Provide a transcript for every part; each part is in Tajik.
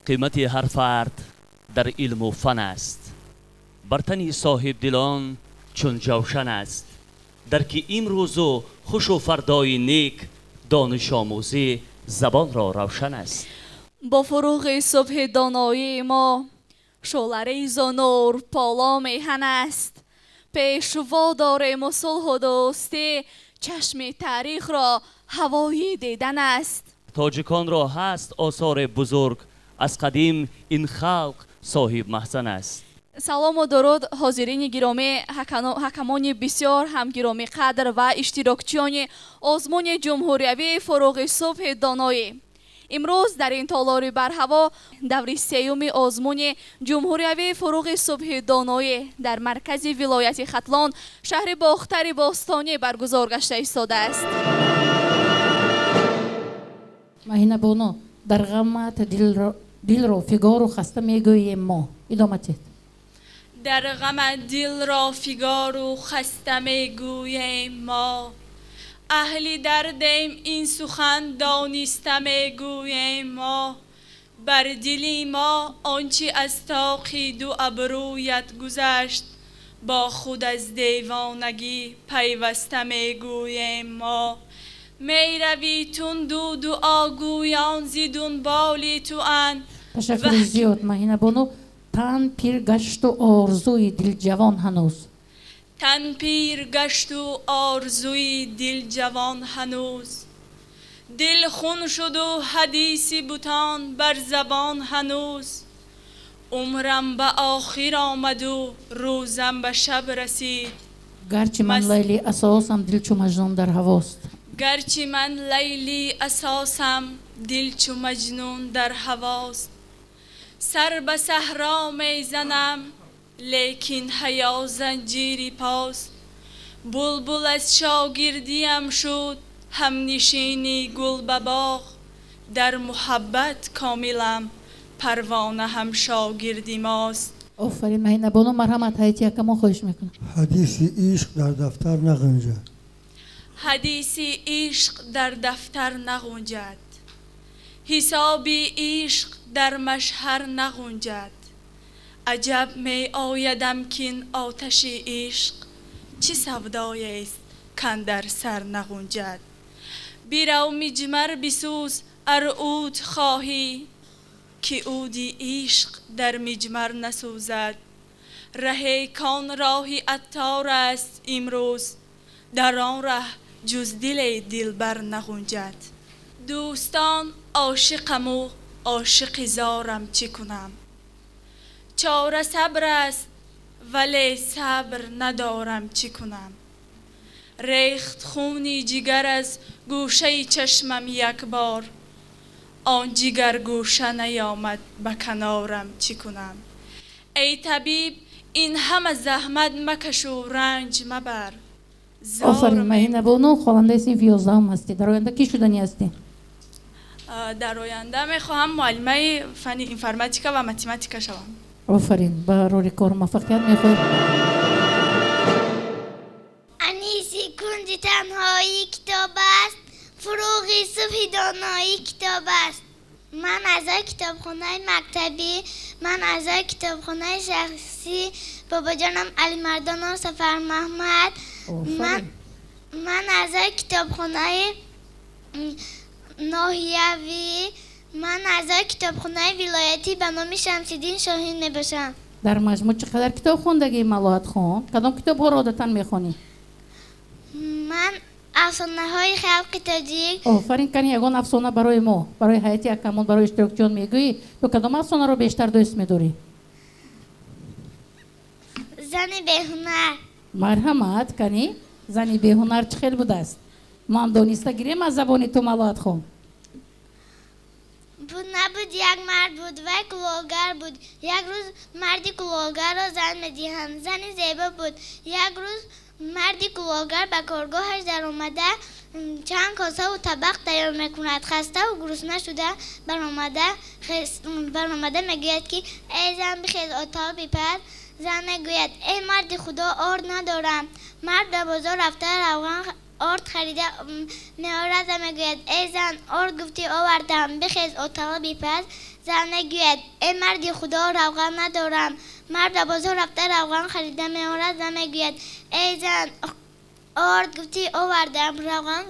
قیمت هر فرد در علم و فن است. برتنی صاحب دلان چون جوشن است. در که امروز و خوش و فردای نیک دانش آموزی زبان را روشن است. با فروغ صبح دانایی ما شعله‌ریز و نور پالا میهن است. پیشوا داریم و صلح و دوستی، چشم تاریخ را هوای دیدن است. تاجکان را هست آثار بزرگ، از قدیم این خلق صاحب محسن است. سلام و درود حاضرین گرامی، حکمان بسیار هم گرامی قدر و اشتراکچیان آزمون جمهوریوی فروغ صبح دانایی. امروز در این تالار بر هوا دوره سیوم آزمون جمهوریوی فروغ صبح دانایی در مرکز ولایت ختلان شهر باختر باستانی برگزار گشته ایستاده است. مهینه بانو در غمت دل را فیگار و خسته میگوییم ما. ادامه دید. در غم دل را فیگار و خسته میگوییم ما، اهلی دردیم این سخن دانسته میگوییم ما. بر دلی ما آنچه از طاق دو ابرویت گذشت، با خود از دیوانگی پیوسته میگوییم ما. می روی تون دو دعاگویان ز دنبال تو اند. تشکر زیاد مهینه بانو. تن پیر گشت و آرزوی دل جوان هنوز. تن پیر گشت و آرزوی دل جوان هنوز. دل خون شد و حدیث بتان بر زبان هنوز. عمرم به آخر آمد و روزم به شب رسید. گرچه من لیلی اساسم دل چو مجنون در هواست. گرچه من لیلی اساسم دل چو مجنون در هواست. سر به صحرا می زنم لیکن حیا زنجیری پاست. بلبل از شاگردیم شد هم نشینی گل به باغ. در محبت کاملم پروانه هم شاگردی ماست. آفرین مهینه بانو. مرحمت هایتی یکم خواهش میکنم. حدیث عشق در دفتر نگنجد. حدیث عشق در دفتر نگنجد. حساب عشق در مشهر نگنجد. عجب می آیدم کین آتش عشق چه سودای است کاندر سر نگنجد. بیرو مجمر بسوز ار عود خواهی، که عود عشق در مجمر نسوزد. ره کان راهی عطار است امروز، در آن ره جز دل دلبر نگنجد. دوستان عاشقم و عاشق زارم چه کنم. چاره صبر است ولی صبر ندارم چه کنم. ریخت خونی جگر از گوشه چشمم یک بار، آن جگر گوشه نیامد به کنارم چه کنم. ای طبیب این همه زحمت مکش و رنج مبر. آفرین مهینه بانو. خواننده صنف 11 هستی. در آینده کی شدنی هستی؟ در آینده میخواهم معلمه فن انفرماتیکا و متماتیکا شوم. آفرین. به روی کار موفقیت میخواهیم. انیسی کنج تنهایی کتاب است، فروغ صبح دانایی کتاب است. من اعضای کتابخانه مکتبی، من اعضای کتابخانه شخصی بابا جانم علی مردان و سفر محمد، من اعضای کتابخانه ناحیوی، من اعضای کتابخانه ولایتی به نام شمس‌الدین شاهین میباشم. در مجموع چقدر کتاب خوندگی ملاحت خوند؟ کدام کتاب ها را عادتا میخونی؟ من افسانه های خلق تاجیک. آفرین. کنی یگان افسانه برای ما، برای حیاتی اکمون، برای اشتراکچیان میگویی؟ تو کدام افسانه رو بیشتر دوست میداری؟ زن بهنر. مرحمت کنی. زنی بهنر چه خیلی بوده است؟ ما هم دانسته گیریم از زبانی تو ملاحت خون. بود نبود یک مرد بود و کلاهگر بود. یک روز مردی کلاهگر را زن میدهند. زنی زیبا بود. یک روز مردی کلاهگر به کارگاهش در آمده چند کاسه و طبق تیار میکند. خسته و گرسنه شده برآمده میگوید که ای زن بخیز اتاق بپز. زن میگوید ای مرد خدا آرد ندارم. مرد به بازار رفته روغن آرد آرد خریده میآورد و میگوید ای زن آرد گفتی آوردم بخیز اتاق بیپز. زن میگوید ای مردی خدا روغن ندارم. مرد بازار رفته روغن خریده میآورد و میگوید ای زن آرد گفتی آوردم روغن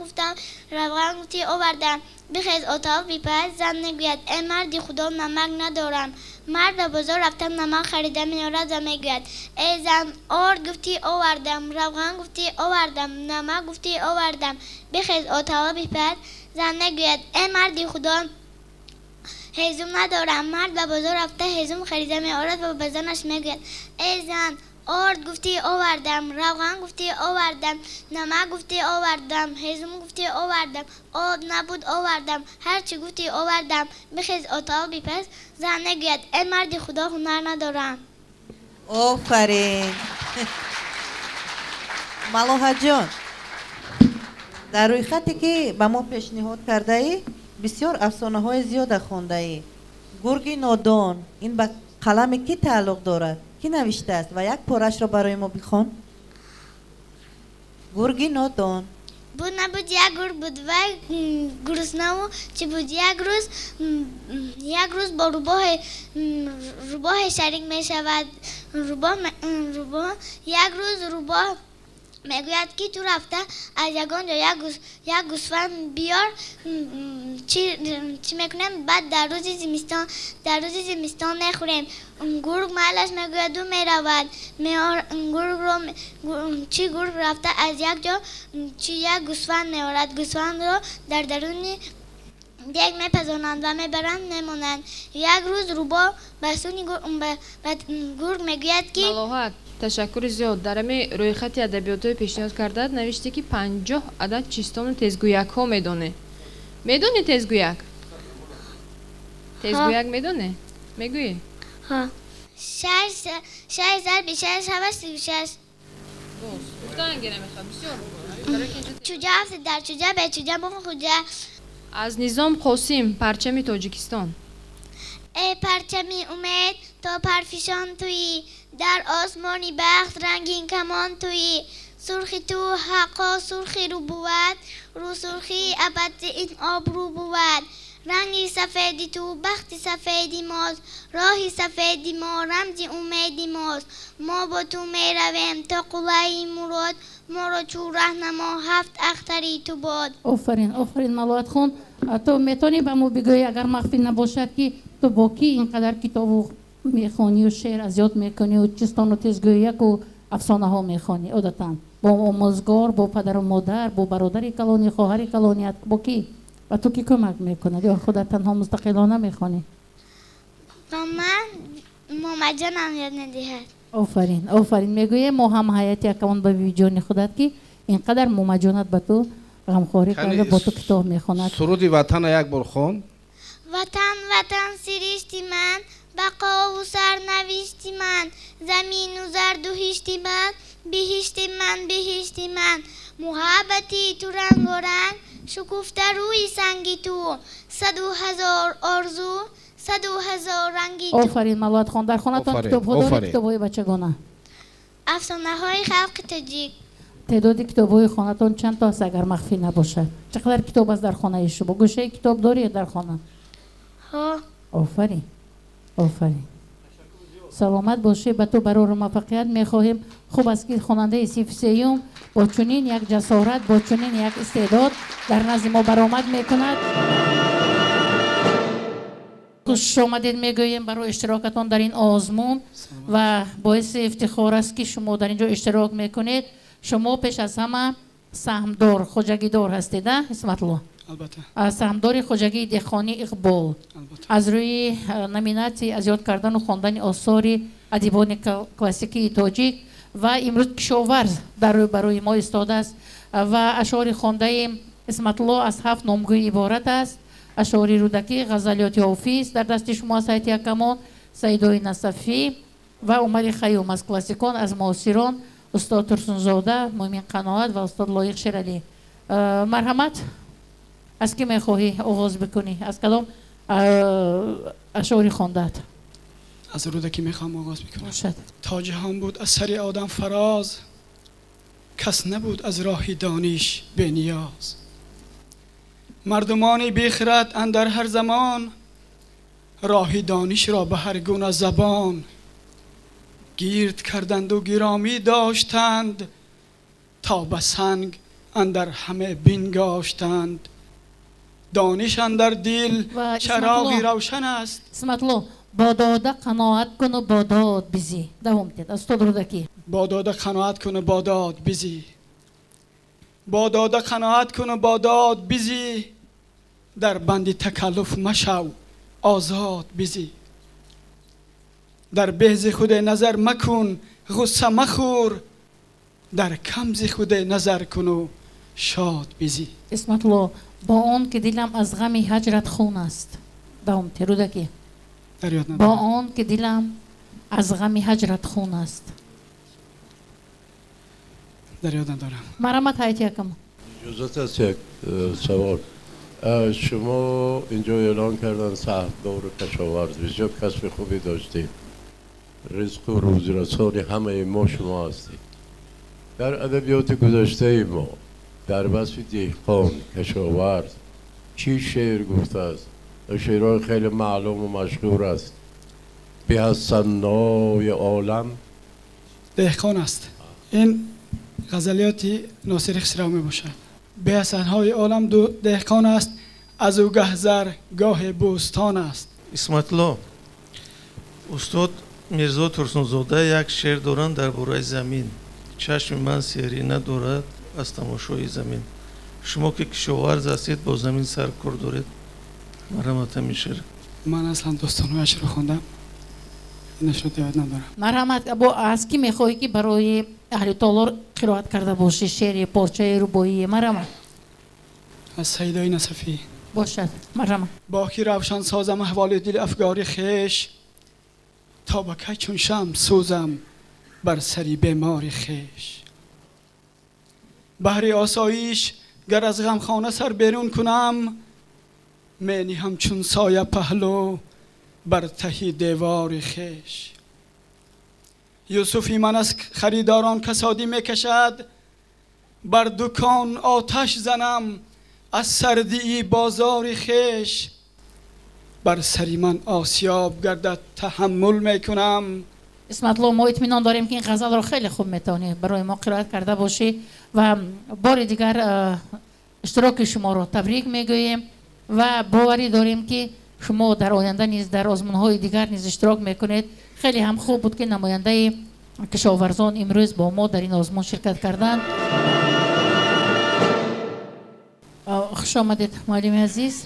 گفتی آوردم بخیز اتاق بیپز. زن میگوید ای مردی خدا نمک ندارم. مرد بازار رفته نمک خریده میآورد و میگوید ای زن آرد گفتی آوردم روغن گفتی آوردم نمک گفتی آوردم بخیز اتاق بیپز. زن میگوید ای مردی خدا هیزم ندارم. مرد به بازار رفته هیزم خریده میآورد و به زنش میگوید ای زن آرد گفتی آوردم روغن گفتی آوردم نمک گفتی آوردم هیزم گفتی آوردم آب نبود آوردم هرچی گفتی آوردم بخیز اتاق بیپز. زن میگوید ای مردی خدا هنر ندارم. آفرین. ملوحه جان در روی خطی که به ما پیشنهاد کرده ای بسیار افسانه های زیاد خونده ای. گرگ نادان این به قلم کی تعلق دارد؟ کی نوشته است و یک پارش را برای ما بخوان. گرگ نادان بود نبود یک گرگ بود و گرسنه و چی بود یک روز با روباه شریک می شود. یک روز روباه میگوید که تو رفته از یگانجا یک گوسفند بیار چی میکنیم بعد در روز زمستان میخوریم. گرگ محلش میگوید و میرود گرگ رفته از یک جا یک گوسفند میارد. گوسفند رو در درون دیگ میپزانند و میبرند میمونند. یک روز روبا بسونی گرگ میگوید که ملوحه تشکر زیاد. در امی روی خط ادبیات‌های پیشنهاد کرده نوشته که 50 عدد چیستان تزگویک ها میدونه. میدونی تزگویک؟ تزگویک میدونه؟ میگویی؟ ها 6 ضرب 6 هست 36. گفتن گیره میخواد بسیار. چوجه هفت در چوجه به چوجه بخون خوجه. از نظام قاسم پرچم تاجیکستان. ای پرچمی امید تا پرفشان تویی در آسمانی بخت رنگین کمان تویی. سرخی تو حقا سرخی رو بود رو سرخی ابد این آبرو بود. رنگی سفیدی تو بختی سفیدی ماست راهی سفیدی ما رمزی امیدی ماست. ما با تو می رویم تا قلعه مراد ما را چو رهنما هفت اختری تو باد. آفرین ملوحه خان. تو میتونی به ما بگویی اگر مخفی نباشد که تو با کی اینقدر کتاب میخوانی و شعر از یاد میکنی و چیستان و تزگویک و افسانه ها میخوانی؟ عادتا با آموزگار، با پدر و مادر، با برادر کلانی، خواهر کلانیت، با کی؟ و تو کی کمک میکند یا خودت تنها مستقلانه میخوانی؟ با من ماما جانم یاد ندهد. آفرین میگویی ما هم حیاتی اکوان به ویجان خودت که اینقدر ماما جانت به تو غمخواری کرده با تو کتاب میخواند. سرود وطن یک بار خوان. وطن سرشتی من بقا و سرنوشتی من زمین و زرد و هشتی من بهشتی من محبتی تو رنگ و رنگ شکفته روی سنگی تو 100,000 آرزو 100,000 رنگی تو. آفرین ملوحه خان. در خانه تان کتاب ها داری؟ کتاب های بچگانه؟ افسانه های خلق تاجیک. تعداد کتاب های خانه تان چند تا است اگر مخفی نباشد؟ چقدر کتاب است در خانه شما؟ گوشه کتاب داری در خانه؟ ها. آفرین. سلامت باشی. به تو برای موفقیت میخواهیم. خوب است که خواننده صف سیوم با چنین یک جسارت با چنین یک استعداد در نزد ما برآمد میکند. خوش آمدید میگوییم برای اشتراکتان در این آزمون و باعث افتخار است که شما در اینجا اشتراک میکنید. شما پیش از همه سهمدار خواجگی دار هستید اسمت الله؟ البته. سهمدار خواجگی دهخانی اقبال. البته. از روی نامیناسی از یاد کردن و خواندن آثار ادیبان کلاسیکی تاجیک و امروز کشاورز در برای ما ایستاده است و اشعار خوانده اسمت الله از 7 نامگوی عبارت است. اشعار رودکی، غزلیات حافظ در دست شما سید یکمان، سیدای نصفی و عمر خیام از کلاسیکان. از معاصران استاد ترسونزاده، مومن قناعت و استاد لایق شیرعلی. مرحمت. از کی میخواهی آغاز بکنی؟ از کدام اشعاری خواندت؟ از رودکی میخوام آغاز بکنم. تاج هم بود از سر آدم فراز کس نبود از راه دانش به نیاز. مردمان بیخرد اندر هر زمان، راه دانش را به هر گونه زبان گیرد کردند و گرامی داشتند، تا به سنگ اندر همه بینگاشتند. دانش اندر دل چراغی روشن است. اسمتلو با داده قناعت کن و با داد بیزی. دوام تید از تو درودکی. با داده قناعت کن و با داد بیزی. با داده قناعت کن و با داد بیزی، در بند تکلف مشو آزاد بیزی. در بهز خود نظر مکن غصه مخور، در کمز خود نظر کن و شاد بیزی. اسمتلو با آن که دلم از غم هجرت خون است. دوام تید رودکی. با آن که دلم از غم هجرت خون است. در یاد ندارم. مرحمت هایت یکم. اجازت است یک سوال. شما اینجا اعلان کردن سهمدار کشاورز، بسیار کسب خوبی داشتید، رزق و روزرسان همه ما شما هستید. در ادبیات گذشته ما در وصف دهقان کشاورز چی شعر گفته است؟ شعرهای خیلی معلوم و مشهور است. به حسنای عالم دهقان است. این غزلیات ناصر خسرو می باشد. به حسنهای عالم دهقان است، از او گهزر گاه بوستان است. اسمتلو استاد میرزا ترسونزاده یک شعر دارند در باره زمین. چشم من سیری ندارد از تماشای زمین. شما که کشاورز هستید با زمین سر کار دارید. مرحمت میشه. من اصلا داستانهایش رو خوندم، اینش رو یاد ندارم. مرحمت با از کی میخوایی که برای اهل تالار قرائت کرده باشی شعر پارچه رباعی؟ مرحمت از سیدای نصفی باشد. مرحمت. با کی روشن سازم احوال دل افگار خیش، تا با کی چون شمع سوزم بر سری بیمار خیش. بهر آسایش گر از غمخانه سر بیرون کنم، معنی همچون سایه پهلو بر ته دیوار خیش. یوسفی من از خریداران کسادی میکشد، بر دکان آتش زنم از سردی بازار خیش. بر سری من آسیاب گردد تحمل میکنم. اسمتلو ما اطمینان داریم که این غزل رو خیلی خوب میتونی برای ما قرائت کرده باشی و بار دیگر اشتراک شما رو تبریک میگوییم و باوری داریم که شما در آینده نیز در آزمون‌های دیگر نیز اشتراک میکنید. خیلی هم خوب بود که نماینده کشاورزان امروز با ما در این آزمون شرکت کردند. خوش آمدید معلم عزیز.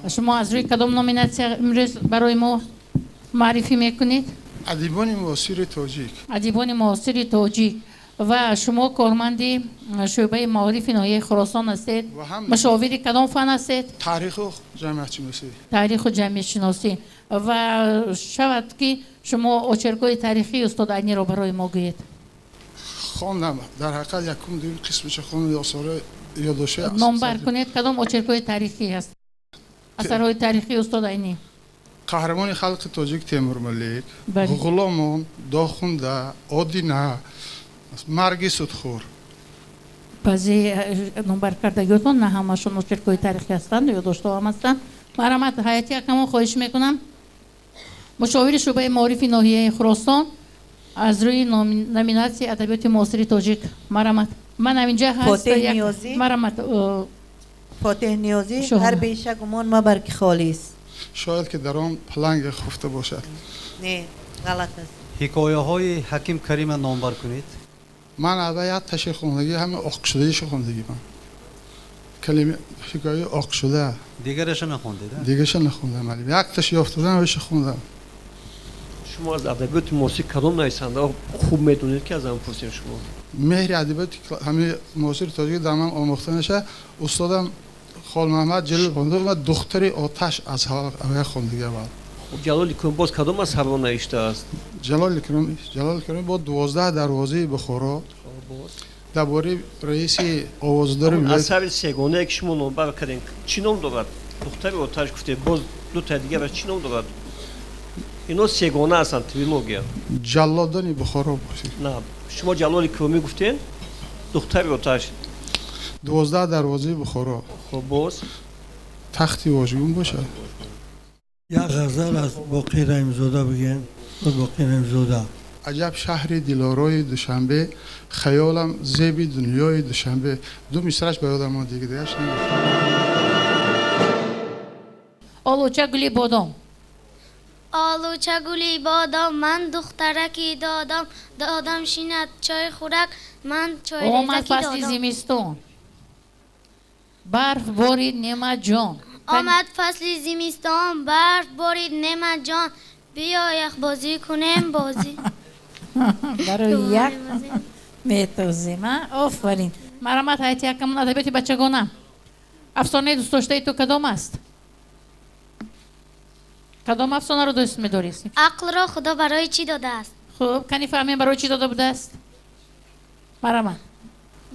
شما از روی کدام نومیناسیون امروز برای ما معرفی میکنید؟ ادیبان معاصر تاجیک. ادیبان معاصر تاجیک و شما کارمند شعبه معارف ناحیه خراسان هستید. مشاور کدام فن هستید؟ تاریخ و جمعیت شناسی. تاریخ و جمعیت شناسی. و شود که شما آچرکای تاریخی استاد عینی را برای ما گویید. خواندم در حقیقت یکم دو قسمش خوندم آثار یادداشته. نامبر کنید کدام آچرکای تاریخی هست؟ اثرهای تاریخی استاد عینی. قهرمان خلق تاجیک تیمور ملیک، غلامان، داخونده، آدینه، مرگ سودخور. بعضی نامبر کردگیتون نه همشون آچرکای تاریخی هستند یا داشته هم هستند. مرحمت حیاتی یکم خواهش میکنم مشاور شعبه معارف ناحیه خراسان از روی نومیناسی ادبیات معاصر تاجیک. مرحمت. من اینجا هست فاتح نیازی. مرحمت. فاتح نیازی هر بیشه گمان ما برکی خالی است. شاید که در آن پلنگ خفته باشد. نه غلط است. حکایه های حکیم کریم نامبر کنید. من ادبیات تشریح خوندگی همه عاق شده‌ایش خوندگی من. کلمه حکایه عاق شده. دیگرش نخوندید؟ دیگرش نخوندم ولی یک تاش یافته بودم وش خوندم. شما از ادبیات معاصر کدام نویسنده خوب میدونید که از من پرسیم شما؟ مهر ادبیات همه معاصر تاجیک در من آموخته نشه. استادم خال محمد جلال خونده و دختری آتش از هر خوندگی بود. جلال کریم باز کدام از هر نوشته است؟ جلال کریم با 12 دروازه بخارا درباره رئیس آوازدار ولایت اثر سگانه که شما نامبر کردین چی نام دارد؟ دختری آتش گفته باز دو تا دیگه برای چی نام دارد؟ اینا سگانه هستند تریلوگی. جلادان بخارا باشید. نه شما جلال کریمی گفتین؟ دختری آتش 12 دروازه بخارا. خب باز تختی واژگون باشه. یک غزل از باقی رحیم‌زاده بگین. باقی رحیم‌زاده. عجب شهر دلارای دوشنبه، خیالم زیب دنیای دوشنبه. دو مصرعش به یادم اومد دیگه دیگه‌اش نمیاد. آلوچه گلی بادام. آلوچه گلی بادام من دخترکی دادم شینت چای خورک من چای آمد ریزکی فصل دادم. زمستون. برف بارید نعمت جان. آمد فصل زمستان برف بارید نعمت جان بیا یخ بازی کنیم بازی. برای یک میتوزیم. آفرین. مرامت هایتی یکمون ادبیات بچگانه. افسانه دوست داشته تو کدام است؟ کدام افسانه رو دوست می‌داری؟ عقل را خدا برای چی داده است؟ خب کنی فهمیم برای چی داده بوده است؟ مرامت.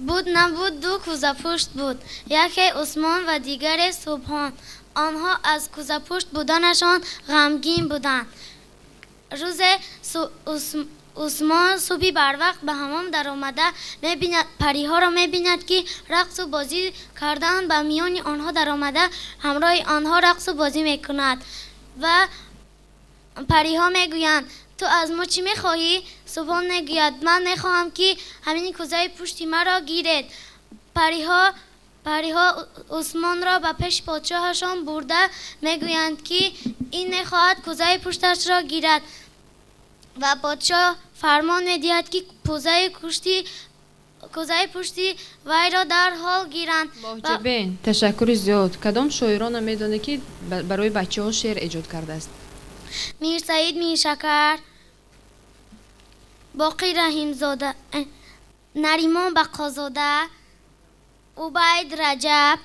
بود نبود دو کوزه پشت بود یکی عثمان و دیگر سبحان آنها از کوزه پشت بودنشان غمگین بودند روز عثمان صبحی بر وقت به حمام در آمده می‌بیند پریها را می‌بیند که رقص و بازی کردند و میان آنها در آمده همراه آنها رقص و بازی می‌کند و پریها میگویند تو از ما چی میخواهی؟ سبحان میگوید من میخواهم که همین کوزه پشتی مرا گیرید پریها عثمان را به پیش پادشاهشان برده میگویند که این میخواهد کوزه پشتش را گیرد و پادشاه فرمان میدهد که کوزه پشتی وی را در حال گیرند. محجبین تشکر زیاد. کدام شاعران میدونه که برای بچه ها شعر ایجاد کرده است؟ میر سعید میرشکر، باقی رحیم‌زاده، نریمان بقازاده، عبید رجب.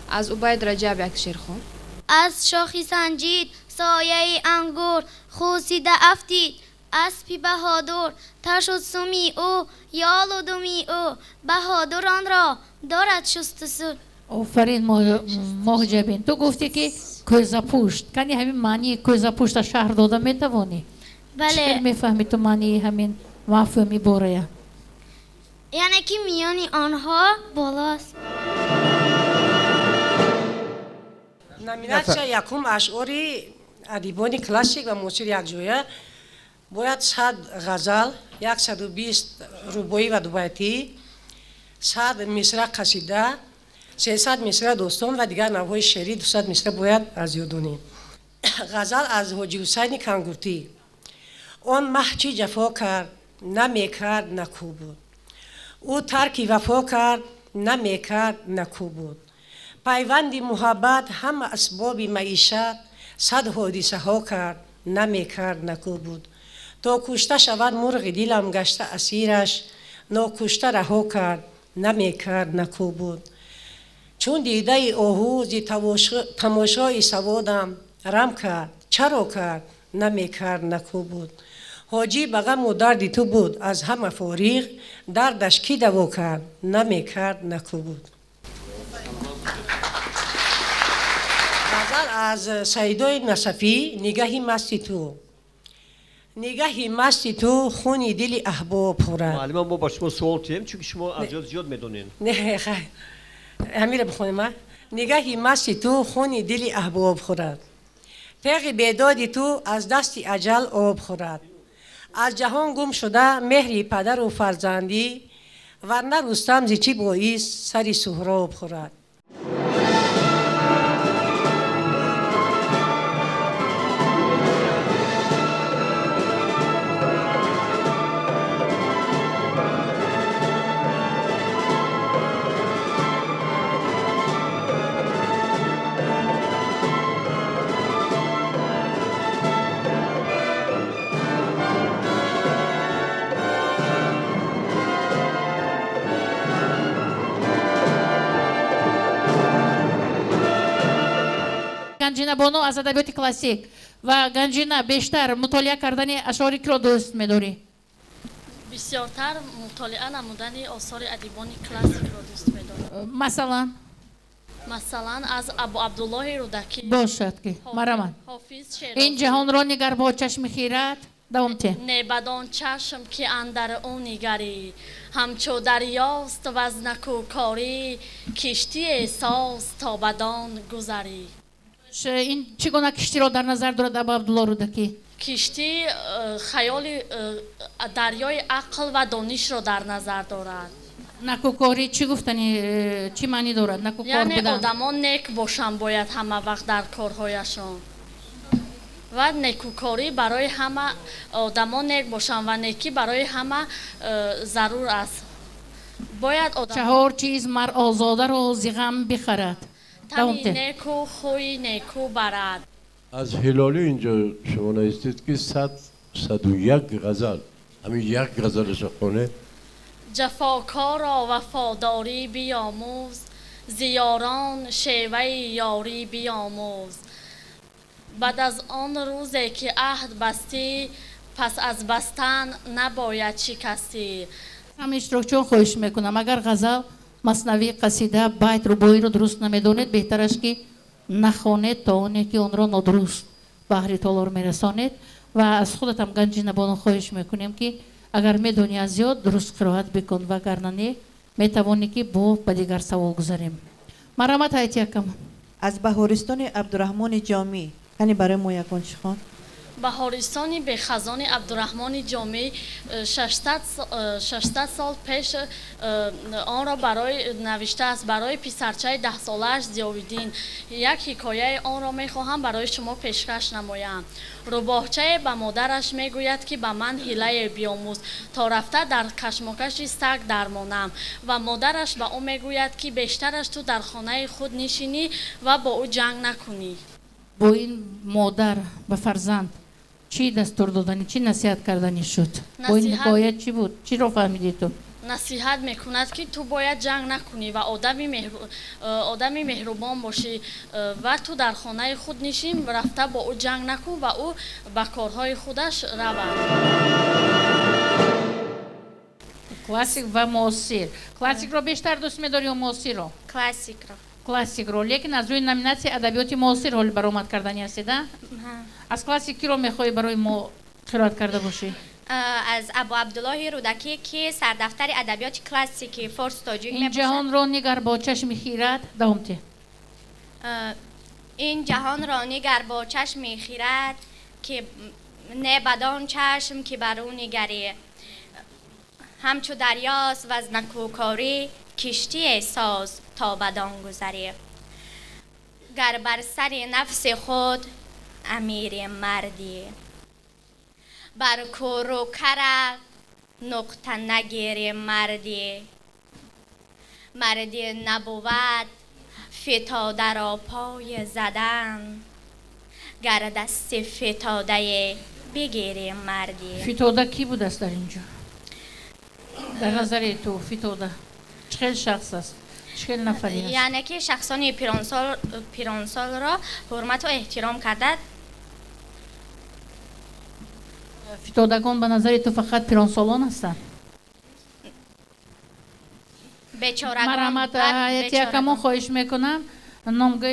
از عبید رجب یک شعر خوان. از شاخی سنجید سایه انگور خوسیده افتید اسپی بهادر تر شد سمی او یال و دمی او بهادران را دارد شستشو. آفرین محجبین. تو گفتی که کوزه پشت کنی همین معنی کوزه پشت شهر داده میتوانی؟ بله. چه میفهمی تو معنی همین مفهومی باره؟ یعنی که میانی آنها بالاست. номинация якум ашъори адибони классик ва муосир якҷоя бояд 100 ғазал 120 рубоӣ ва дубайтӣ 100 мисра қасида 300 мисра достон ва дигар навъҳои шеърӣ 200 мисра бояд аз ёд донем. ғазал аз ҳоҷи ҳусайни кангуртӣ. он маҳ чӣ ҷафо кард намекард накӯ буд ӯ тарки вафо кард намекард накӯ буд пайванди муҳаббат ҳама асбоби маишат сад ҳодисаҳо кард намекард накӯ буд то кушта шавад мурғи дилам гашта асираш нокушта раҳо кард намекард накӯ буд чун дидаи оҳу зи тамошои саводам рам кард чаро кард намекард накӯ буд ҳоҷӣ ба ғаму дарди ту буд аз ҳама фориғ дардаш кӣ даво кард намекард накӯ буд. ғазал аз саидои насафӣ нигаҳи масти ту. нигаҳи масти ту хуни дили аҳбоб хӯрад. معلم ما با شما سوال داریم چون شما از زیاد میدونین. نه خیر همین رو بخونیم. نگاهی مستی تو خونی دلی احباب خورد تیغ بیدادی تو از دستی اجل آب خورد از جهان گم شده مهری پدر و فرزندی ورنه رستم زی چی باعث سری سهراب خورد. گنجینه بانو از ادبیات کلاسیک و گنجینه بیشتر مطالعه کردن اشعار کی را دوست می‌داری؟ بسیارتر مطالعه نمودن آثار ادیبان کلاسیک را دوست می‌دارم. مثلا از ابو عبدالله رودکی باشد که مرمان حافظ شیرازی این جهان را نگر با چشم خیرت давомте. نبدان چشم که اندر او نگری همچو دریاست و از نکوکاری کشتی احساس تا بدان گذری این چگونه کشتی را در نظر دارد ابا عبدالله رودکی؟ کشتی خیال دریای عقل و دانش را در نظر دارد. نکوکاری چی گفتنی چی معنی دارد؟ نکوکار یعنی بودن آدمان نیک باشن باید همه وقت در کارهایشان و نیکوکاری برای همه آدمان نیک باشن و نیکی برای همه ضرور است. باید چهار چیز مر آزاده را ز غم بخرد. تنی نیکو خوی نیکو برد. از هلالی اینجا شما نایستید که 101 غزل همین یک غزلش خونه جفاکارا وفاداری بیاموز زیاران شیوه یاری بیاموز بعد از آن روزی که عهد بستی پس از بستن نباید شکستی. هم اشتراکچون خواهش میکنم اگر غزل مثنوی قصیده بیت ربایی رو درست نمیدونید بهتر است که نخوانید تا اونی که اون رو نادرست بحری تالار میرسانید و از خودت هم گنجی نبانو خواهش میکنیم که اگر میدونی از یاد درست قرائت بکن و اگر نه میتوانی که با دیگر سوال گذاریم. مرحمت هایت یکم از بهارستان عبدالرحمن جامی یعنی برای ما یکون شخوان بهارستانی به خزان عبدالرحمن جامی 600 سال پیش آن را برای نوشته است. برای پسرچه 10 سالش ضیاءالدین یک حکایه آن را میخواهم برای شما پیشکش نمایم. روباهچه به مادرش میگوید که به من حیله بیاموز تا رفته در کشمکش سگ درمانم و مادرش به او میگوید که بیشترش تو در خانه خود نشینی و با او جنگ نکنی. با این مادر به فرزند چی دستور دادنی چی نصیحت کردنی شد؟ با این حکایت چی بود؟ چی رو فهمیدی تو؟ نصیحت میکند که تو باید جنگ نکنی و آدمی مهربان باشی و تو در خانه خود نشین و رفته با او جنگ نکن و او به کارهای خودش رود. کلاسیک و معاصر. کلاسیک رو بیشتر دوست می‌داری یا معاصر رو؟ کلاسیک رو. کلاسیک رو لیکن از روی نامیناسی ادبیات معاصر حال برآمد کردنی هستید. از کلاسیک کی رو میخوای برای ما قرائت کرده باشی؟ از ابو عبدالله رودکی که سردفتر ادبیات کلاسیکی فارس تاجیک این جهان را نگر با چشم خیرت دومته. این جهان را نگر با چشم خیرت که نه بدان چشم که بر او نگری همچو دریاست و از نکوکاری کشتی ساز تا بدان گذری گر بر سر نفس خود امیر مردی بر کور و کر نقطه نگیری مردی مردی نبود فتاده را پای زدن گر دست فتاده بگیری مردی. فتاده کی بود است در اینجا؟ در نظر تو فتاده چه شخص است؟ چه نفری است؟ یعنی که شخصان پیرانسال را حرمت و احترام کرده. فتادگان به نظر تو فقط پیرانسالان هستند؟ بیچارگان. مرحمت یکمون خواهش میکنم نامگاه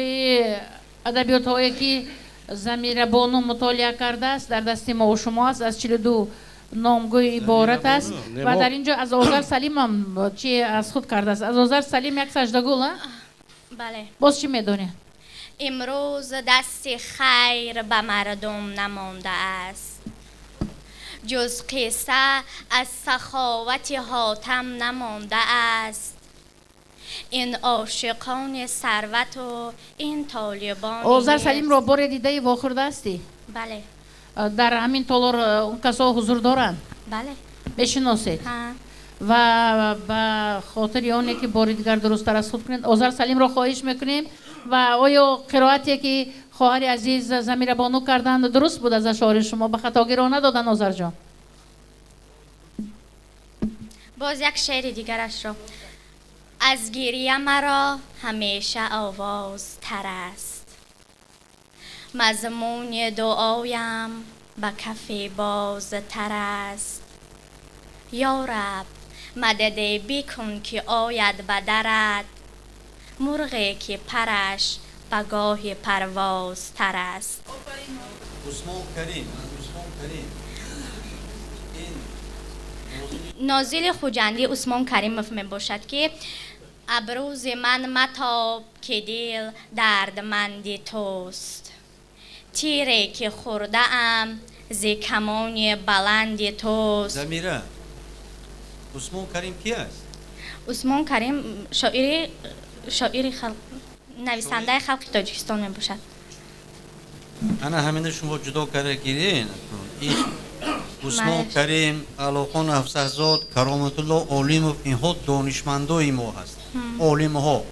ادبیات هایی که ضمیر بانو مطالعه کرده است در دست ما و شما است از 42 نامگاه عبارت است و در اینجا از آذر سلیم هم چی از خود کرده است. از آذر سلیم یک سجدگل بله. باز چی میدونی؟ امروز دست خیر به مردم نمانده است جز قصه از سخاوت حاتم نمانده است این عاشقان ثروت و این طالبان. آذر سلیم را بار دیده واخورده هستی؟ بله. در همین تالار اون کسا حضور دارن؟ بله. بشناسید و به خاطر اونی که بار دیگر درست‌تر از خود کنید آذر سلیم را خواهش میکنیم و آیا قرائتی که خواهر عزیز ضمیر بانو کردن درست بود از اشعار شما؟ به خطا گیر ندادن آذر جان؟ باز یک شعر دیگرش را از گریه مرا همیشه آواز تر است مضمون دعایم به کف باز تر است یا رب مدد بکن که آید به درت مرغی که پرش به گاه پرواز تر است. عثمان کریم نازل خوجندی عثمان کریموف می باشد که ابروز من متاب که دل دردمند توست، تیری که خورده ام ز کمان بلند توست. زمیره عثمان کریم کی است؟ عثمان کریم شاعر خلق، نویسنده خلق تاجیکستان می باشد. انا همین شما جدا کرده گیرین این عثمان کریم، علاخان افسحزاد، کرامت الله علیموف، اینها دانشمندای ما هست. عالم ها،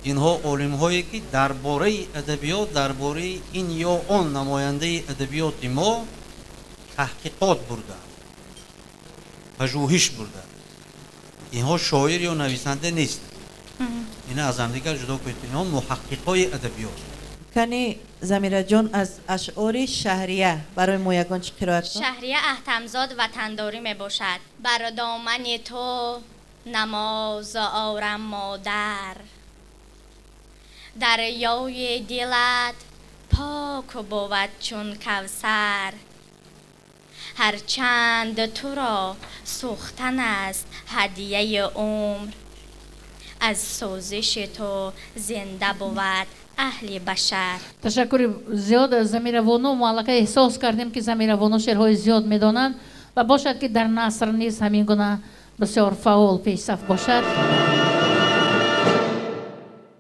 اینها عالم هایی که درباره ادبیات، درباره این یا آن نماینده ادبیات ما تحقیقات بردن، پژوهش بردن. اینها شاعر یا نویسنده نیست. اینا از هم دیگر جدا کنید. اینها محققای ادبیات. کنی زمیره جان از اشعار شهریه برای ما یگان چی قرائت کن؟ شهریه احتمزاد وطنداری می باشد. بر دامن تو نماز آورم مادر، دریای دلت پاک بود چون کوثر، هرچند تو را سوختن است هدیه عمر، از سوزش تو زنده بود اهل بشر. تشکر زیاد زمیروانو. معلقه احساس کردیم که زمیروانو شعرهای زیاد میدانند و باشد که در نثر نیز همین گونه بسیار فعال پیشرفت باشد.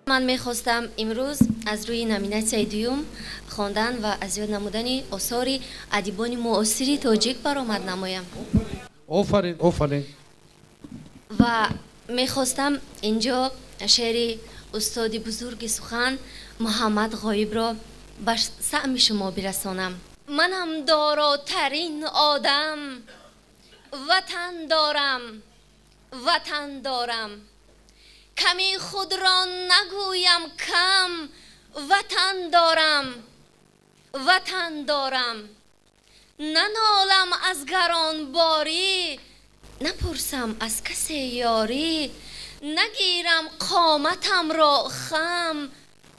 من میخواستم امروز از روی نامیناسیای دوم خواندن و از یاد نمودن آثار ادیبان معاصر تاجیک برآمد نمایم. آفرین آفرین. و میخواستم اینجا شعر استاد بزرگ سخن محمد غایب را بر سهم شما برسانم. منم داراترین آدم، وطن دارم، وطن دارم، کمی خود را نگویم کم، وطن دارم، وطن دارم، ننالم از گرانباری، نپرسم از کسی یاری، نگیرم قامتم را خم،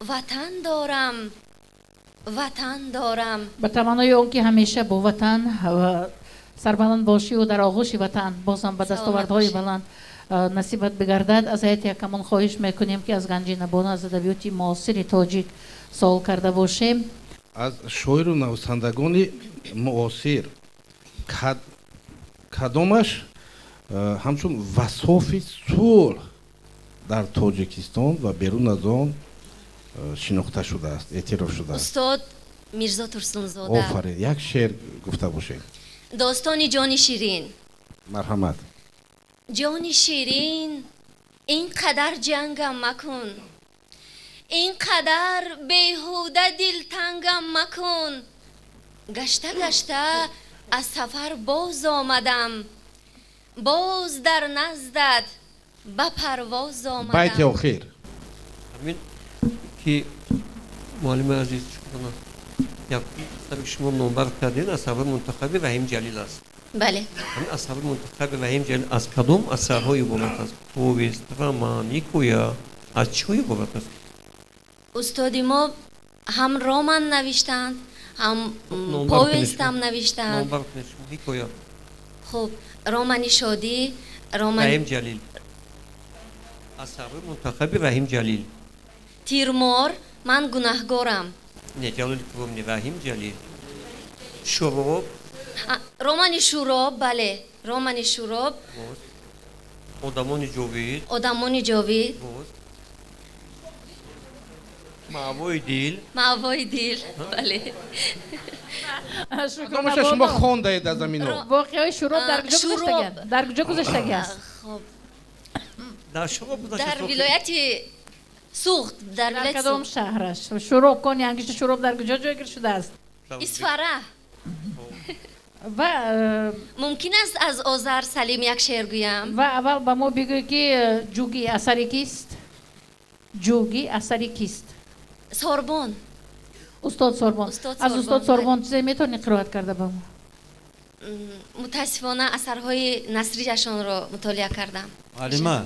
وطن دارم، وطن دارم. به تمنای اون که همیشه با وطن و سربلند باشی و در آغوش وطن بازم به دستاوردهای بلند نصیبت بگردد. از هیئت یکمان خواهش میکنیم که از گنج نبانه از ادبیات معاصر تاجیک سوال کرده باشیم. از شاعر و نویسندگان معاصر کدامش همچون وصاف صلح در تاجیکستان و بیرون از آن شناخته شده است، اعتراف شده است؟ استاد میرزا ترسونزاده. آفرین. یک شعر گفته باشید. داستان جان شیرین. مرحمت. جان شیرین اینقدر جنگم مکن، اینقدر بیهوده دلتنگم مکن، گشته گشته از سفر باز آمدم، باز در نزدت به پرواز آمدم. بیت آخر. همین که معلم عزیز شما یک سر شما نمبر کردین اثر منتخب وحیم جلیل است. بله. همین اثر منتخب وحیم جلیل از کدام اثرهای عبارت است؟ پویست، رمان، نیکویا، از چه عبارت است؟ استادی ما هم رمان نوشتند، هم پویست هم نوشتند. نمبر کنید نیکویا. خب رامانی شادی، وحیم جلیل. اثر منتخب وحیم جلیل. تیرمار، من گناهگارم. نه جلیل کدوم نی وحیم جلیل. شراب. رمان شراب، بله رمان شراب. آدمان جاوید. آدمان جاوید. معوای دیل. معوای دیل، بله. کدامش شما خوانده اید از زمین ها؟ واقعای شراب در کجا گذاشته؟ در کجا گذاشته است؟ خب در شراب در ولایت سوخت، در ولایت کدام شهرش شراب کن انگشت شراب در کجا جایگیر شده است؟ اسفره. و ممکن است از آذر سلیم یک شعر گویم؟ و اول به ما بگوی که جوگی اثری کیست؟ جوگی اثری کیست؟ سوربن. استاد سوربن. از استاد سوربن چیزی میتونی قرائت کرده با ما؟ متاسفانه اثرهای نثریشان را مطالعه کردم. معلمه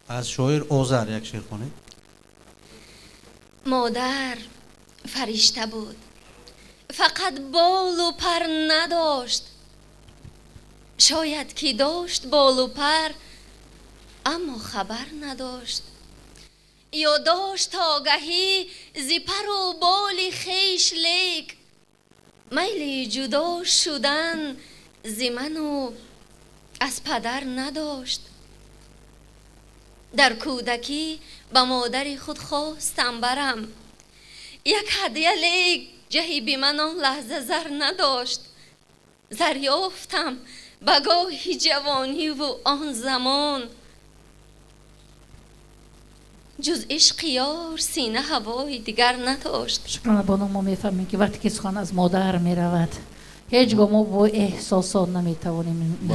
از شاعر آذر یک شعر کنید. مادر فرشته بود، فقط بال و پر نداشت، شاید که داشت بال و پر اما خبر نداشت، یا داشت آگهی زی پر و بال خویش لیک میل جدا شدن زی من و از پدر نداشت. در کودکی به مادر خود خواستم برم یک هدیه، لیک جهی بی من آن لحظه زر نداشت. زر یافتم به گاهی جوانی و آن زمان، جز عشق یار سینه هوای دیگر نداشت. شکرانه بانو، ما میفهمیم که وقتی که سخن از مادر میرود هیچگاه ما با احساسات نمیتوانیم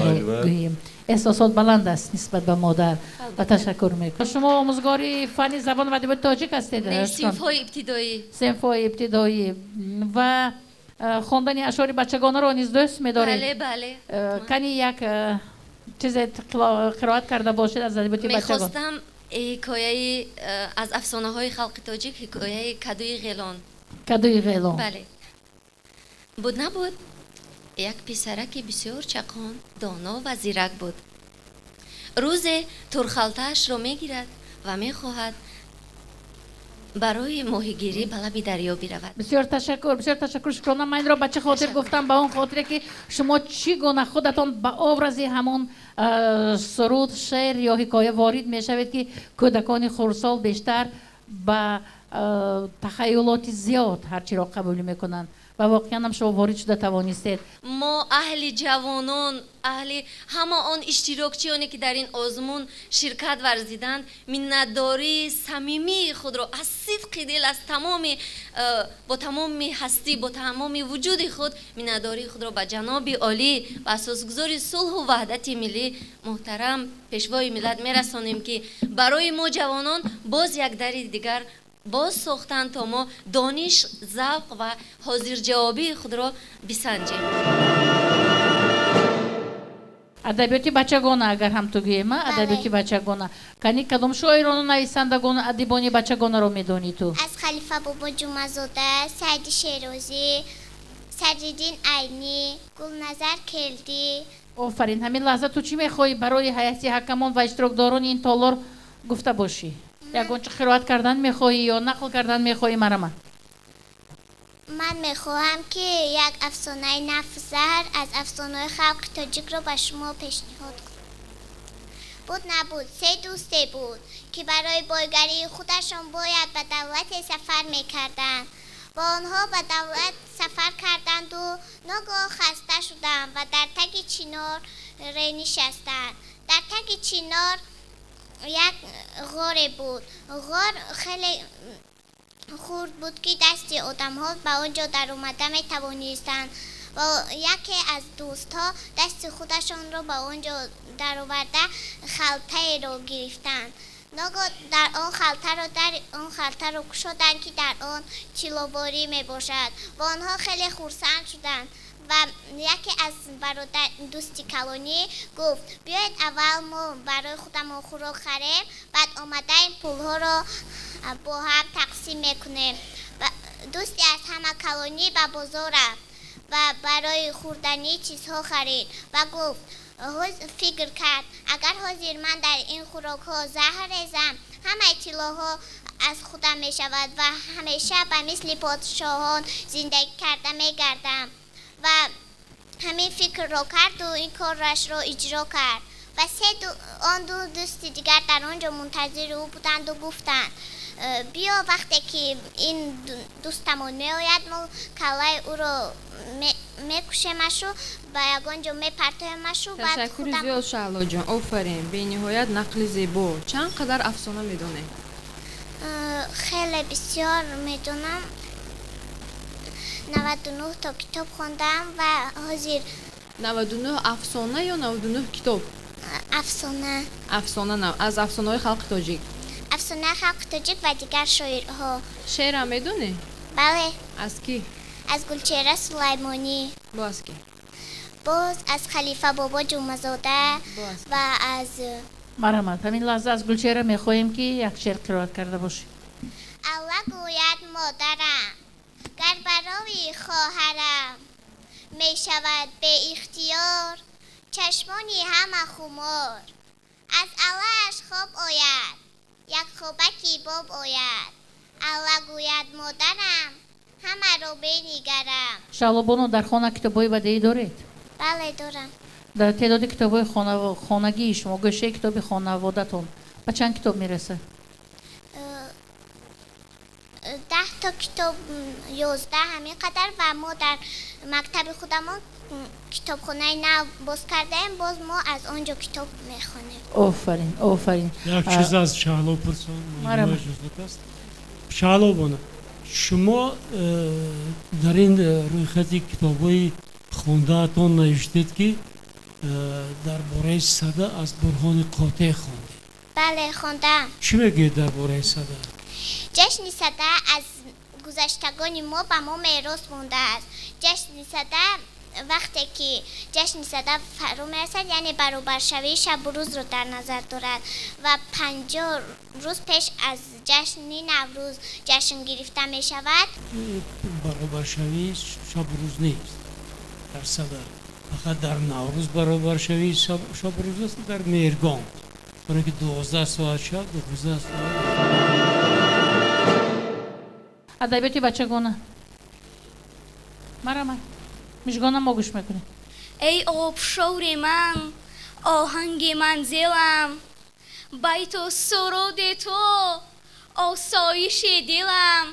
گوییم. احساسات بلند است نسبت به مادر و تشکر میکنم. شما آموزگاری فنی زبان و ادبیات تاجیک هستید؟ صنف‌های ابتدایی. صنف‌های ابتدایی و خواندن اشعار بچگانه را نیز دوست می‌دارید؟ بله. کنی یک چیز قرائت کرده باشید از ادبیات بچگان؟ می‌خواستم حکایه از افسانه‌های خلق تاجیک، حکایه کدوی غیلان. کدوی غیلان. بله. بود نبود یک پسرک بسیار چقان، دانا و زیرک بود. روز ترخالته‌اش را میگیرد و میخواهد برای ماهیگیری به لب دریا برود. بسیار تشکر. شکرانه. من این را به چه خاطر گفتم؟ به اون خاطر که شما چی گونه خودتان به آورزی همون سرود، شعر یا حکایه وارد میشوید که کودکان خردسال بیشتر به تخیلات زیاد هرچی را قبول میکنند و واقعا هم شما وارد شده توانستید. ما اهل جوانان، اهل همه آن اشتراکچیانی که در این آزمون شرکت ورزیدند، منتداری صمیمی خود را از صدق دل، از با تمام هستی، با تمام وجود خود منتداری خود را به جناب عالی و اساسگذار صلح و وحدت ملی محترم پیشوای ملت میرسانیم که برای ما جوانان باز یک در دیگر باز ساختن تا ما دانش، ذوق و حاضر جوابی خود را بسنجیم. ادبیات بچگانه اگر هم تو گوییم، ادبیات بچگانه کنی کدام شاعران و نویسندگان ادیبان بچگانه رو میدونی تو؟ از خلیفه بابا جمعه‌زاده، سعید شیرازی، سجیدین عینی، گلنظر کلدی. آفرین. همین لحظه تو چی میخوای برای هیئت حکمان و اشتراکداران این تالار گفته باشی؟ یگانچه قرائت کردن میخوایی یا نقل کردن میخوایی؟ مرا من میخواهم که یک افسانه نفزر از افسانه خلق تاجیک رو به شما پیشنهاد کنم. بود نبود 3 دوسته بود که برای بایگری خودشان باید به دولت سفر میکردند و آنها به دولت سفر کردند و ناگاه خسته شدند و در تک چینار نشستند. در تک چینار یک غار بود. غار خیلی خورد بود که دست آدم ها به آنجا در اومده می توانستند و یکی از دوست ها دست خودشان را به آنجا در آورده خلطه را گرفتند. ناگاه در آن خلطه را گشودند که در آن چیلوباری می باشد و آنها خیلی خرسند شدند و یکی از برادر دوستی کلانی گفت بیاید اول ما برای خودمون خوراک خریم، بعد آمده این پول ها را با هم تقسیم میکنیم. دوستی از همه کلانی به بازار رفت و برای خوردنی چیزها خرید و گفت فکر کرد اگر حاضر من در این خوراک ها زهر ریزم همه طلاها از خودم می شود و همیشه به مثل پادشاهان زندگی کرده می گردم و همین فکر را کرد و این کارش را اجرا کرد و آن دو دوست دیگر در آنجا منتظر او بودند و گفتند بیا وقتی که این دوستمون می آید ما کلای او را میکشیمش و به یگانجا میپرتایمش و بعد تشکر زیاد شعلا جان. آفرین. به نهایت نقل زیبا. چند قدر افسانه میدونی؟ خیلی بسیار میدونم. 99 تا کتاب خوندم و حاضر. 99 افسانه یا 99 کتاب؟ افسانه. افسانه نه. از افسانه های خلق تاجیک؟ افسانه خلق تاجیک و دیگر شاعرها. شعر هم میدونی؟ بله. از کی؟ از گلچهره سلیمانی. باز کی؟ باز از خلیفه بابا جمعه‌زاده و از مرحمت. همین لحظه از گلچهره میخواهیم که یک شعر قرائت کرده باشی. الله گوید مادرم گر برای خواهرم می شود به اختیار چشمانی همه خمار از اللهش خواب آید یک خوبکی باب آید الله گوید مادرم همه رو بنگرم. شالوبونو در خانه کتابای بدهی دارید؟ بله دارم. در تعداد کتابای خانگی شما گوشه کتاب خانواده‌تون به چند کتاب میرسه؟ 10 تا کتاب 11 همین قدر و ما در مکتب خودمون کتابخونه نو باز کردیم باز ما از آنجا کتاب میخونیم. آفرین آفرین. یک چیز از شالو پرسان شالو شما در این روی خطی کتابای خونده‌تون نوشتید که درباره صده از برهان قاطع خوندید. بله خوندم. چی میگید درباره صده؟ جشن صده از گذشتگان ما به ما میراث مونده است. جشن صده وقتی که جشن صده فرو میرسد یعنی برابر شوی شب و روز رو در نظر دارد و 50 روز پیش از جشن نوروز جشن گرفته می شود. برابر شوی شب و روز نیست در صده، فقط در نوروز برابر شوی شب و روز است در مهرگان، برای که 12 ساعت شب 12 ساعت. ادبیاتی بچگانه مرام میشگانه ما گوش میکنیم. ای آبشور من آهنگ منزلم بیت و سرود تو آسایش دلم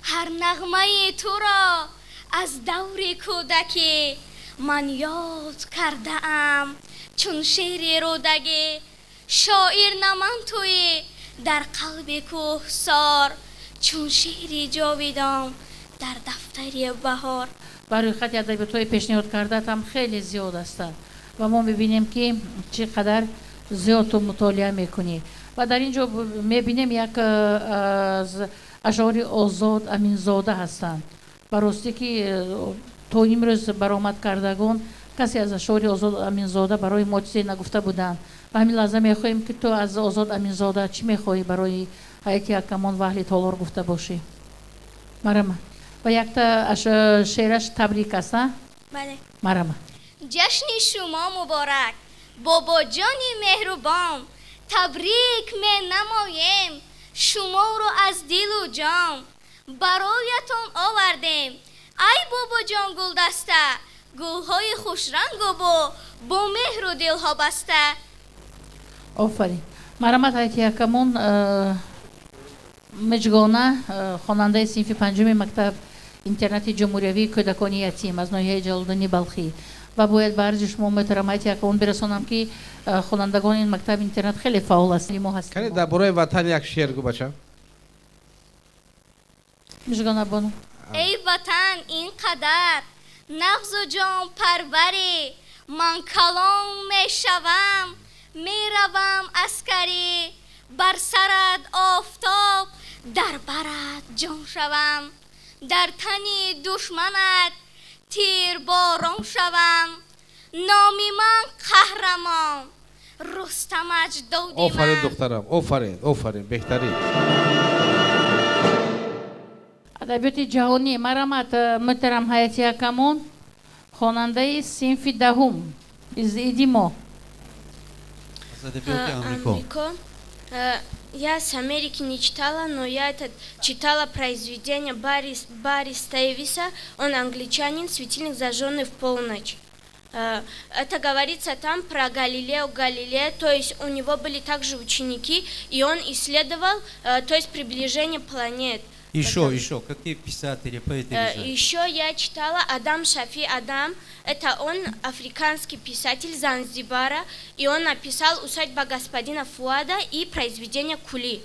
هر نغمه تو را از دور کودکی من یاد کرده ام چون شعر رودگی شاعر نمن توی در قلب کوهسار چون شعر جاویدان در دفتر بهار. برای خط ادبیات‌های پیشنهاد کرده هم خیلی زیاد است و ما می‌بینیم که چقدر زیاد تو مطالعه می‌کنی و در اینجا می‌بینیم یک از اشعار آزاد امینزاده هستند. براستی که تو امروز برآمد کردگان کسی از اشعار آزاد امینزاده برای ما چیزی نگفته بودند و همین لحظه می‌خواهیم که تو از آزاد امینزاده چی می‌خواهی برای حیاتی اکمان و اهل تالار گفته باشی؟ مرام و یک تا شعرش تبریک است. بله. مرام جشن شما مبارک بابا جانی مهربان تبریک می نماییم شما رو از دل و جان برایتون آوردیم ای بابا جان گل دسته گلهای خوش رنگ و با مهر و دلها بسته. آفرین. مرام حیاتی اکمان مجگانه خواننده صنف پنجم مکتب اینترنتی جمهوری کودکان یتیم از ناحیه جلال‌الدین بلخی و باید به عرض شما محترم حیاتی اکمان برسانم که خوانندگان این مکتب اینترنت خیلی فعال هستیم. ما هستیم. کنید درباره وطن یک شعر گو بچه. مجگانه بانو. ای وطن اینقدر نغز و جان پروری من کلام می شوم می روم عسکری بر سرت آفتاب در برت جان شوم در تنی دشمنت تیر باران شوم نامی من قهرمان رستم اجدادی من. آفرین دخترم آفرین بهترین. ادبیات جهانی مرامت محترم حیاتی اکمان خواننده صنف دهم از ایدیما Америка. Я с Америки не читала, но я читала произведение Барри Стейвиса. Он англичанин, светильник, зажженный в полночь. Это говорится там про Галилео Галилея, то есть у него были также ученики, и он исследовал, то есть приближение планет. Еще, какие писатели, поэты лежат? Еще я читала Адам Шафи Адам, это он африканский писатель Занзибара, и он написал «Усадьба господина Фуада» и произведение «Кули».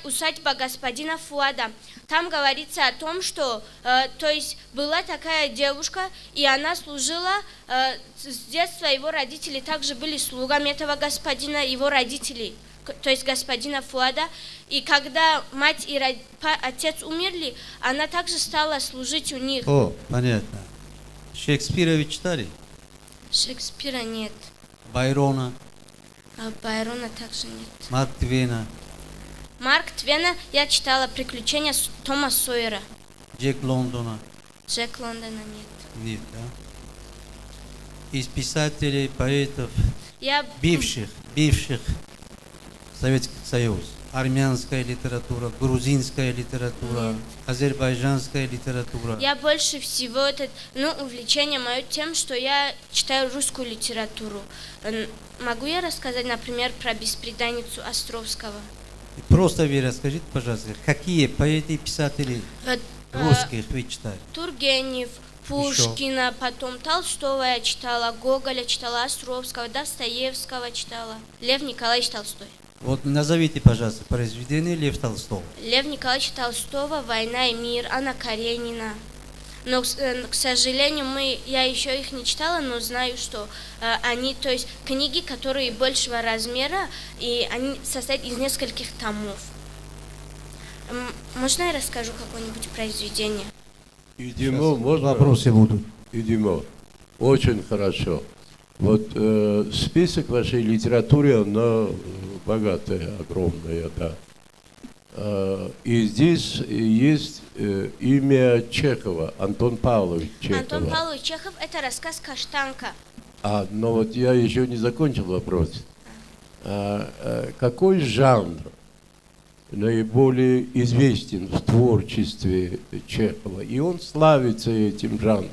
«Усадьба господина Фуада». Там говорится о том, что, то есть была такая девушка, и она служила, с детства его родители также были слугами этого господина, его родителей. То есть господина Фуада, и когда мать и отец умерли, она также стала служить у них. О, понятно. Шекспира вы читали? Шекспира нет. Байрона? Байрона также нет. Марк Твена? Марк Твена я читала «Приключения Тома Сойера». Джек Лондона? Джек Лондона нет. Нет, да? из писателей, поэтов, Я бывших Советский Союз, армянская литература, грузинская литература, азербайджанская литература. Я больше всего увлечение мое тем, что я читаю русскую литературу. Могу я рассказать, например, про «Бесприданницу» Островского? Просто вы расскажите, пожалуйста, какие поэты и писатели русских вы читали? Тургенев, Пушкина, потом Толстого я читала, Гоголя читала, Островского, Достоевского читала, Лев Николаевич Толстой. Вот назовите, пожалуйста, произведение Лев Толстого. Лев Николаевич Толстого «Война и мир», Анна Каренина. Но, к сожалению, я еще их не читала, но знаю, что они, то есть книги, которые большего размера, и они состоят из нескольких томов. Можно я расскажу какое-нибудь произведение? Идемо, можно? Вопросы будут. Идемо. Очень хорошо. Вот список вашей литературы, она богатая, огромная, да. И здесь есть имя Чехова, Антон Павлович Чехов. Антон Павлович Чехов – это рассказ «Каштанка». Но вот я еще не закончил вопрос. Какой жанр наиболее известен в творчестве Чехова? И он славится этим жанром.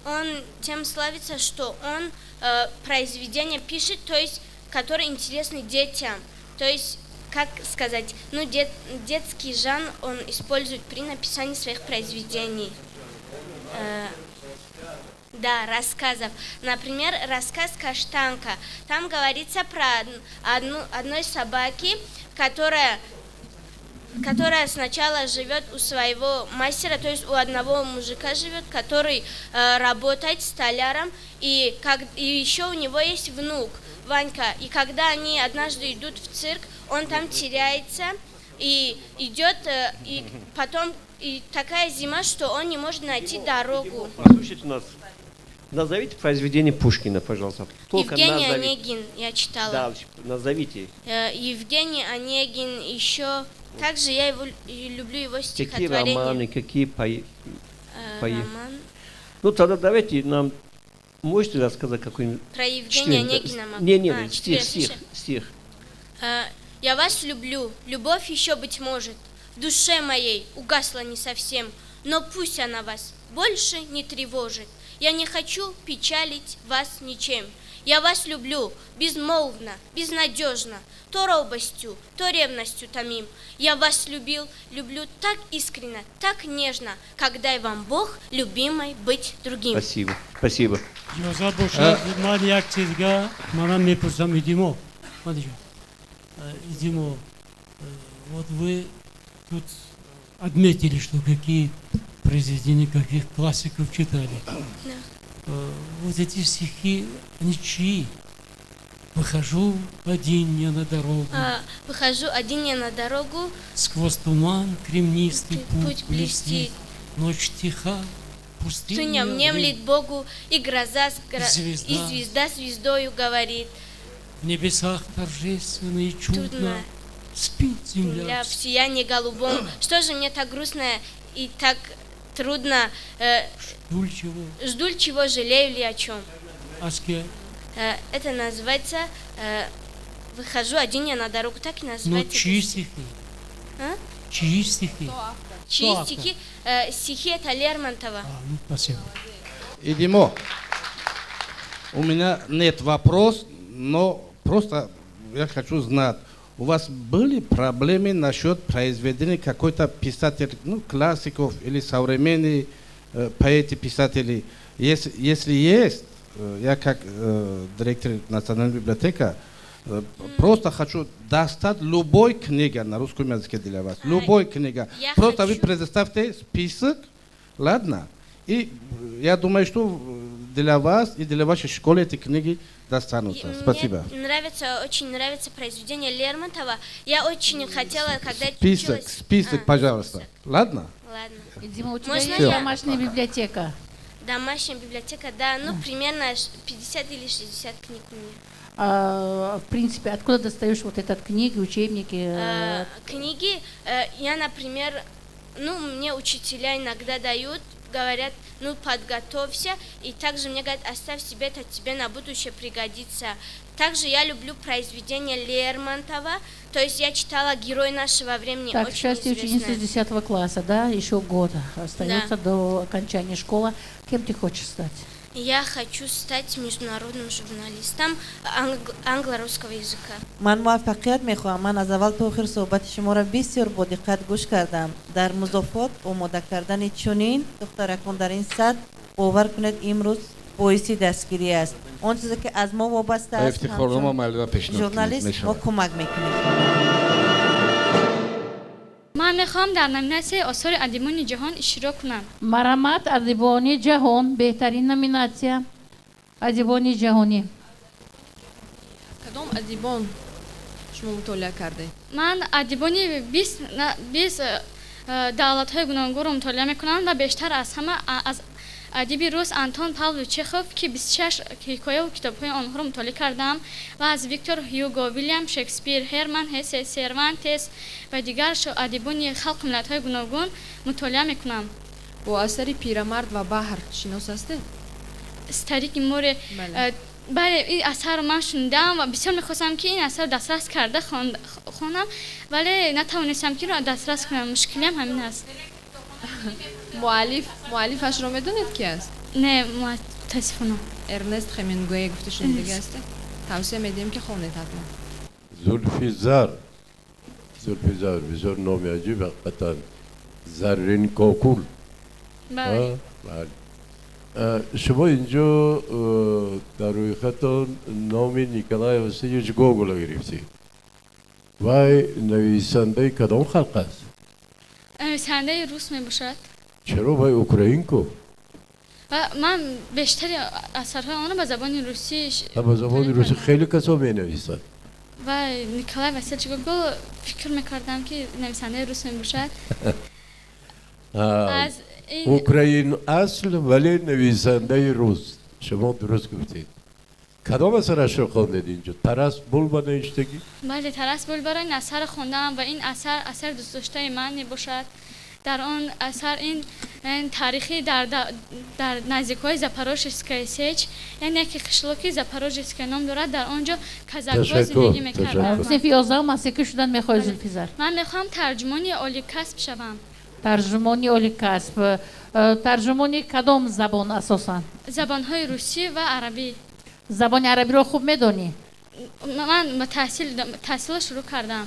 Он тем славится, что он произведения пишет, то есть, которые интересны детям. То есть, как сказать, детский жанр он использует при написании своих произведений. Да, рассказов. Например, рассказ «Каштанка». Там говорится про одной собаки, которая сначала живет у своего мастера, то есть у одного мужика живет, который работает столяром, и еще у него есть внук, Ванька. И когда они однажды идут в цирк, он там теряется и идет, и потом и такая зима, что он не может найти дорогу. Послушайте нас. Назовите произведение Пушкина, пожалуйста. Евгений Онегин я читала. Да, назовите. Евгений Онегин еще. Также я люблю его стихотворения. Какие романы, какие роман? Ну тогда давайте нам можете рассказать какой-нибудь. Про Евгения Онегина могу. Не, стих. Я вас люблю, любовь еще быть может в душе моей угасла не совсем, но пусть она вас больше не тревожит. Я не хочу печалить вас ничем. Я вас люблю безмолвно, безнадежно, то робостью, то ревностью томим. Я вас люблю так искренне, так нежно, как дай вам Бог, любимой, быть другим. Спасибо. Идемо. Вот вы тут отметили, что какие произведения, каких классиков читали. Да. Вот эти стихи, они чьи? Выхожу один я на дорогу. Выхожу один я на дорогу. Сквозь туман кремнистый путь блестит. Ночь тиха, пустыня внемлет Богу, и гроза, и звезда звездою говорит. В небесах торжественно и чудно спит земля в сиянии голубом. Что же мне так грустно и так трудно? Жду чего, жалею ли о чем? Это называется «Выхожу один я на дорогу», так и называется. Ну, чьи стихи? Чьи стихи? Чьи стихи? Стихи это Лермонтова. Спасибо. Идемо. У меня нет вопроса, но просто я хочу знать, у вас были проблемы насчет произведения какой-то писатель, классиков или современных поэты-писателей? Если есть, я как директор Национальной библиотеки просто хочу достать любой книга на русском языке для вас. Любой книга. Просто вы предоставьте список, ладно? И я думаю, что для вас и для вашей школы эти книги достанутся. Спасибо. Мне очень нравится произведение Лермонтова. Я очень хотела, когда Список, пожалуйста. Ладно? Ладно. Дима, у тебя есть домашняя библиотека? Домашняя библиотека, да, примерно 50 или 60 книг у меня. В принципе, откуда достаешь вот этот книги, учебники? Книги, я, например, мне учителя иногда дают, говорят, ну подготовься, и также мне говорят, оставь себе, это тебе на будущее пригодится. Также я люблю произведения Лермонтова, то есть я читала «Герой нашего времени», Так, к очень счастью, ученица известная. 10 класса, да, еще год остается до окончания школы. Кем ты хочешь стать? Я хочу стать международным журналистом англо-русского языка. من موفقیت میخواهم. من از اول تا آخر صحبت شما را بسیار با دقت گوش کردم. در مضافات آماده کردن چنین دخترکان در این سطح باور کنید امروز باعث دستگیری است. آن چیزی که از ما وابسته است ژورنالیست ما کمک میکنیم. من میخوام در نامیناسیون آثار ادیبان جهان اشتراک کنم. مرامت ادیبان جهان بهترین نامیناسیا ادیبان جهانی. کدام ادیبان شما مطالعه کرده؟ من ادیبان 20 دولت‌های گوناگون رو مطالعه میکنم و بیشتر از همه از ادیب روس آنتون پاولویچ چخوف که 26 حکایه و کتاب‌های آنها رو مطالعه کردم و از ویکتور هیوگو، ویلیام شکسپیر، هرمن هسه، سروانتس و دیگر ادیبان خلق ملت‌های گوناگون مطالعه میکنم. با اثر پیرمرد و بحر شناس هستی؟ استاریک موره بله این اثر رو من شنیدم و بسیار میخواستم که این اثر دسترس کرده خوانم ولی نتوانستم که رو دسترس کنم. مشکلی هم همین است. مؤلفش رو میدونید کی است؟ نه متاسفانه. ارنست همینگوی گفته شنیده است. توصیه میدیم که خونید حتما. زولفیزار بسیار نام عجیب حقیقتا. زرین کاکول. بله. شما اینجا در روی خطان نام نیکلای واسیویچ گوگل گرفتی. وای نویسنده کدام خلق است؟ نویسنده روس می باشد. چرا وای اوکراین کو؟ من بیشتر اثرهای آن رو به زبان روسی به زبان روسی خیلی کسا می نویسند. و نیکلای واسیویچ گوگل فکر میکردم که نویسنده روس می باشد. اوکراین اصل ولی نویسنده روس. شما درست گفتید. کدام اثرش رو خواندید اینجا؟ ترس بول نوشتگی؟ بله ترس بول برای این اثر خوندم و این اثر دوست داشته من میباشد. در آن اثر این تاریخی در نزدیکای زاپاروژسکای سیچ یعنی یک قشلاکی زاپاروژسکای نام دارد در آنجا کازاک‌ها زندگی میکردند. صنف 11 مسیحی شدن میخوای زولفیزار؟ من میخوام ترجمانی عالی کسب شوم. ترجمانی عالی کسب. ترجمانی کدام زبان اساساً؟ زبان‌های روسی و عربی. زبان عربی رو خوب میدونی؟ من تحصیل شروع کردم.